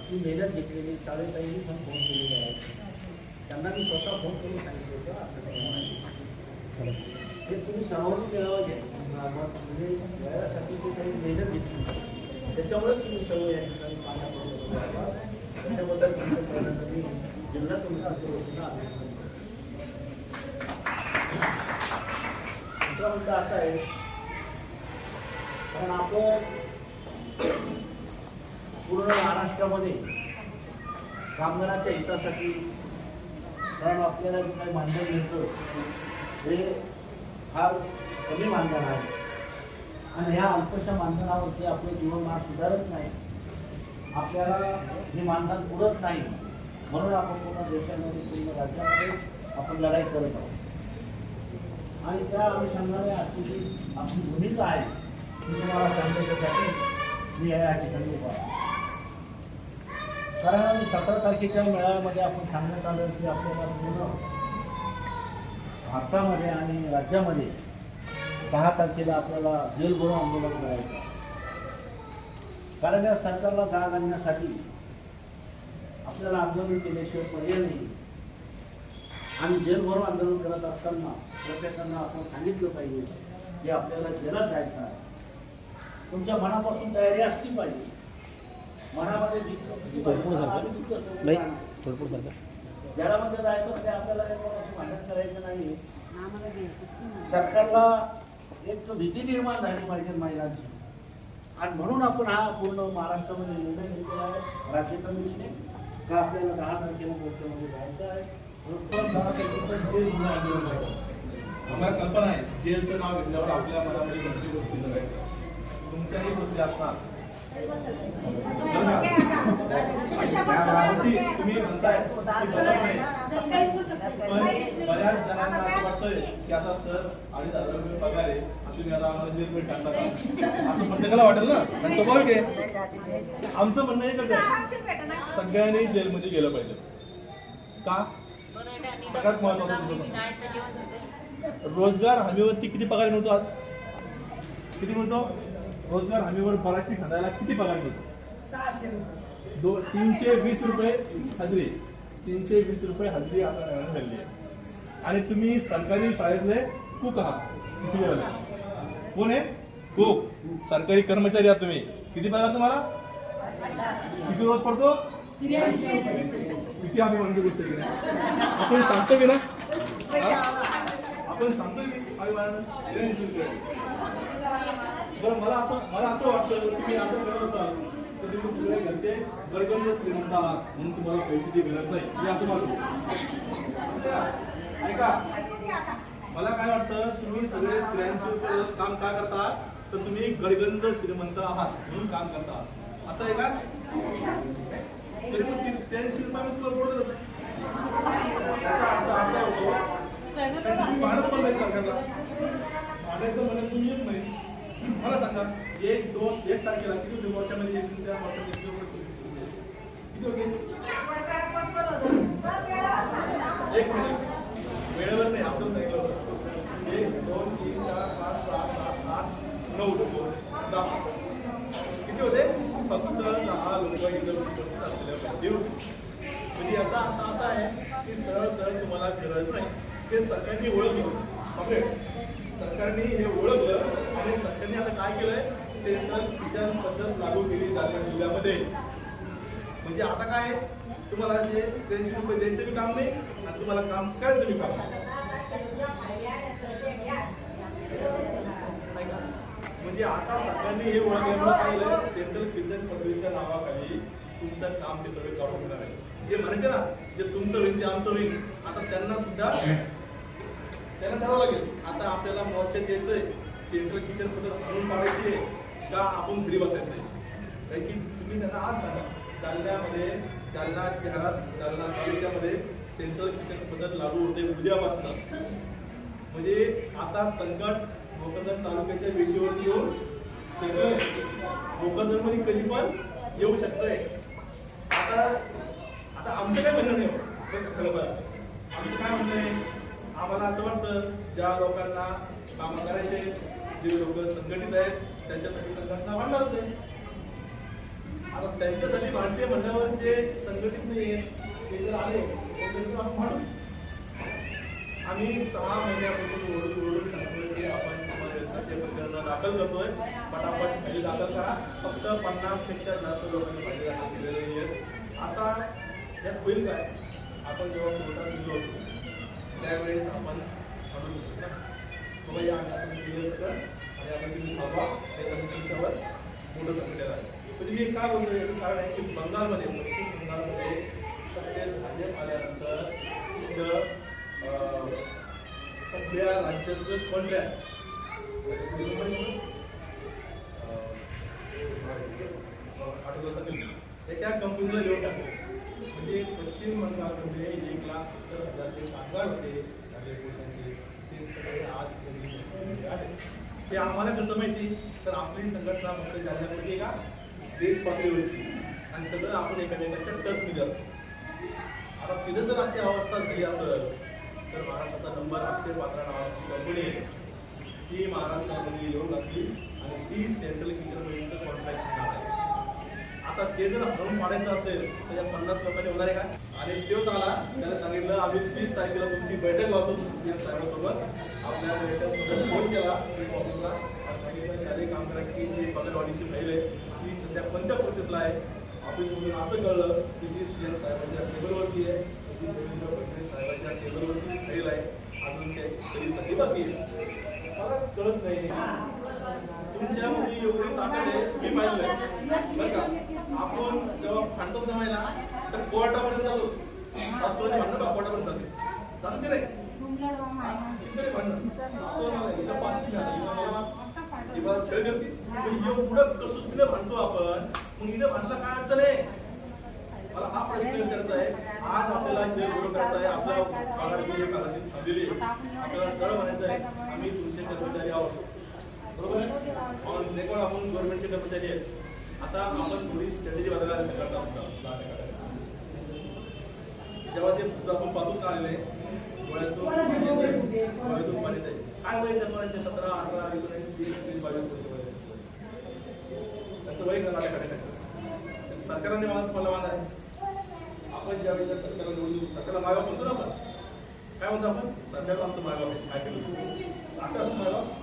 ती मेहनत घेतलेली शाळेताईंनी पण फोन केलेले आहेत. त्यांना मी स्वतः फोन करून सांगितलं होतं आपल्याला हे तुम्ही सर्वांनी मिळावं घ्या म्हणजे वेळासाठी ते काही मेहनत घेतली त्याच्यामुळे तुम्ही सर्व या ठिकाणी पाण्याबरोबर त्याच्याबद्दल मी जिल्हा तुमच्या असं दुसरा मुद्दा असा आहे कारण आपण पूर्ण महाराष्ट्रामध्ये कामगारांच्या हितासाठी कारण आपल्याला जे काही मानधन मिळतं हे फार कमी मानधन आहे आणि ह्या अल्पशा मानधनावरती आपलं जीवनमान सुधारत नाही आपल्याला हे मानधन पुरत नाही म्हणून आपण पूर्ण देशामध्ये पूर्ण राज्यामध्ये आपण लढाई करत आहोत आणि त्या अनुषंगाने आजची जी आपली भूमिका आहे ती तुम्हाला सांगण्यासाठी मी या ठिकाणी उभा आहे. कारण 17 तारखेच्या मेळाव्यामध्ये आपण सांगण्यात आलं की आपल्याला पूर्ण भारतामध्ये आणि राज्यामध्ये 10 तारखेला आपल्याला जेल भरो आंदोलन करायचं कारण या सरकारला जाग आणण्यासाठी आपल्याला आंदोलन केल्याशिवाय पर्याय नाही आणि जेल भरो आंदोलन करत असताना प्रत्येकांना आपण सांगितलं पाहिजे की आपल्याला जेलात जायचं आहे. तुमच्या मनापासून तयारी असली पाहिजे मनामध्ये जगामध्ये जायचं ते आपल्याला भांडण करायचं नाही. सरकारला एक भीती निर्माण झाली पाहिजे महिलांची आणि म्हणून आपण हा पूर्ण महाराष्ट्रामध्ये निर्णय घेतलेला आहे राज्य कमिटीने का आपल्याला 10 तारखेला मोर्चामध्ये जायचं आहे. आम्हाला कल्पना आहे जेलचं नाव घेतल्यावर आपल्या मनामध्ये कोणती गोष्टी जगायच्या तुमच्याही गोष्टी असणार तुम्ही म्हणताय पण बऱ्याच जणांना असं वाटतंय की आता सर 2,500 रुपये पगार आहे असून आता आम्हाला जेलमध्ये टाकतात असं प्रत्येकाला वाटेल ना आणि स्वाभाविक आहे. आमचं म्हणणं एकच आहे सगळ्यांनी जेलमध्ये गेलं पाहिजे का सगळ्यात महत्वाचं रोजगार हमीवरती किती पगार मिळतो आज किती मिळतो रोजगार हमीवर बराचशी खांदायला किती पगार मिळतो 320 रुपये हजरी 320 रुपये हजरी आता मिळाली आहे आणि तुम्ही सरकारी शाळेतले कुक आहात किती वेळ कोण आहे कुक सरकारी कर्मचारी आहात तुम्ही किती पगार तुम्हाला किती रोज पडतो किती आम्ही म्हणतो गोष्ट आपण सांगतो की ना आपण सांगतोय बरं मला असं वाटतं तुम्ही असं करत असाल तर तुम्ही सगळे घरचे गरगंज श्रीमंत आहात म्हणून तुम्हाला पैशाची गरज नाही मी असं वाटतो ऐका मला काय वाटतं तुम्ही सगळे 83 रुपये काम का करता तर तुम्ही गरगंज श्रीमंत आहात म्हणून काम करता असं आहे का तरी पण 83 रुपयामध्ये तुला बोलत असं त्याचा अर्थ असा होतो तुम्ही भाडत पण नाही सरकारला भाड्याचं म्हणत तुम्ही येत नाही मला सांगा 1 तारखेला किती होते मोर्चामध्ये तुमच्या मोर्चामध्ये किती होते एक मिनिट वेळेवर नाही आपण सांगितलं होतं 1 2 3 4 5 6 7 8 9 10 किती होते फक्त 10 लोक इथं उपस्थित असलेले म्हणजे याचा अर्थ असा आहे की सरळ तुम्हाला गरज नाही हे सरकारने ओळखलं सरकारने हे ओळखलं आणि सरकारने आता काय केलंय सेंट्रल किचन पद्धत लागू केली जालना जिल्ह्यामध्ये म्हणजे आता काय तुम्हाला जे 83 रुपये द्यायचं बी काम नाही आणि तुम्हाला काम करायचं बी काम नाही म्हणजे आता सरकारने हे ओळखल्यामुळे काय केलंय सेंट्रल किचन पद्धतीच्या नावाखाली तुमचं काम ते सगळे काढून घेणार आहे जे म्हणायचे ना जे तुमचं होईल ते आमचं होईल आता त्यांना सुद्धा त्यांना ठरावं लागेल आता आपल्याला मोर्चा द्यायचंय सेंट्रल किचन पद्धत आणून पाडायची आहे का आपण घरी बसायचंय कारण की तुम्ही त्यांना आज सांगा जालना शहरात जालना तालुक्यामध्ये सेंट्रल किचन पद्धत लागू होते उद्यापासून म्हणजे आता संकट भोकरदन तालुक्याच्या वेशीवरती येऊन भोकरदनमध्ये कधी पण येऊ शकतंय आता आमचं काय म्हणणं नाही आमचं काय म्हणणं आहे आम्हाला असं वाटतं ज्या लोकांना काम करायचे जे लोक संघटित आहेत त्यांच्यासाठी संघटना वाढणारच आहे आता त्यांच्यासाठी भारतीय मंडळावर जे संघटित नाहीये ते जर आले तर आपण म्हणू. आम्ही 6 महिन्यापासून ओरडून सांगतोय की आपण ते प्रकरण दाखल करतोय. पटापट फायली दाखल करा. फक्त 50 पेक्षा जास्त लोकांनी फायली दाखल केलेले नाहीयेत. आता यात होईल काय, आपण जेव्हा कोर्टात गेलो असतो त्यावेळेस आपण म्हणू शकतो ना बाबा या आपण क्लिअर कर आणि आपण तुम्ही थांबवा, त्याच्यामुळे तुमच्यावर मोठं संकट आहे. म्हणजे मी काय बोलतोय याचं कारण आहे की बंगालमध्ये, पश्चिम बंगालमध्ये सत्तेत भाजप आल्यानंतर तिथं सगळ्या राज्याचं कॉन्ट्रॅक्ट एका कंपनीला देऊन टाकले. म्हणजे पश्चिम बंगालमध्ये 1,70,000 जे कामगार होते ते सगळे आज आहेत. ते आम्हाला कसं माहिती तर आपली संघटना फक्त जाहिरात का देश पातळीवरची आणि सगळं आपण एकामेकांच्या टचमध्ये असतो. आता तिथं जर अशी अवस्था झाली असेल तर महाराष्ट्राचा नंबर अक्षय पात्रा नावाची कंपनी आहे ती महाराष्ट्रामध्ये येऊन लागली आणि ती सेंट्रल किचन मिलचं कॉन्ट्रॅक्ट घेणार आहे. आता ते जर हरवून पाडायचं असेल तर या 50 लोकांनी होणार आहे का? आणि तो झाला त्याने सांगितलं आम्ही 30 तारखेला तुमची बैठक लावतो सीएम साहेबांसोबत. आपल्या बैठकीसोबत फोन केला ऑफिसला, सांगितलं शालेय कामगारांची जी पगारवाढीची फाईल आहे ती सध्या कोणत्या प्रोसेसला आहे. ऑफिसमधून असं कळलं की ती सीएम साहेबांच्या टेबलवरती आहे, ती देवेंद्र फडणवीस साहेबांच्या टेबलवरती फाईल आहे, अजून ते शरीरसाठी बाकी आहे. मला कळत नाही तुमच्यामध्ये एवढी ताकद आहे. मी पाहिलंय बरं का, आपण जेव्हा भांडतो जमायला तर कोर्टापर्यंत जातो. सासूने भांडण का कोर्टापर्यंत जाते जाते रे छेड करते एवढं कसुसपणे भांडतो आपण. मग हिने भांडला काय अडचण आहे? मला हा प्रश्न विचारायचा आहे. आज आपल्याला जे विरोध करायचा आहे, आपल्या पगाराची एक कालावधी थांबलेली आहे. आपल्याला सरळ म्हणायचं आहे आम्ही तुमचे कर्मचारी आहोत, बरोबर आहे. आपण गव्हर्नमेंटचे कर्मचारी आहेत. आता आपण थोडी स्ट्रॅटेजी बदलायला संघटना जेव्हा ते आपण पाजून काढलेले डोळ्यातून पाणी आहे. काय वय त्या मुलांचे 17, 18, 19, 20, 22 वर्ष वय त्याचं वय माझ्याकडे सरकारने मला वाद आहे. आपण ज्यावेळी सरकारला निवडून सरकारला मायबाप म्हणतो ना आपण काय म्हणतो आपण सरकारला आमचं मायबाप आहे काय केलं असं मायबाप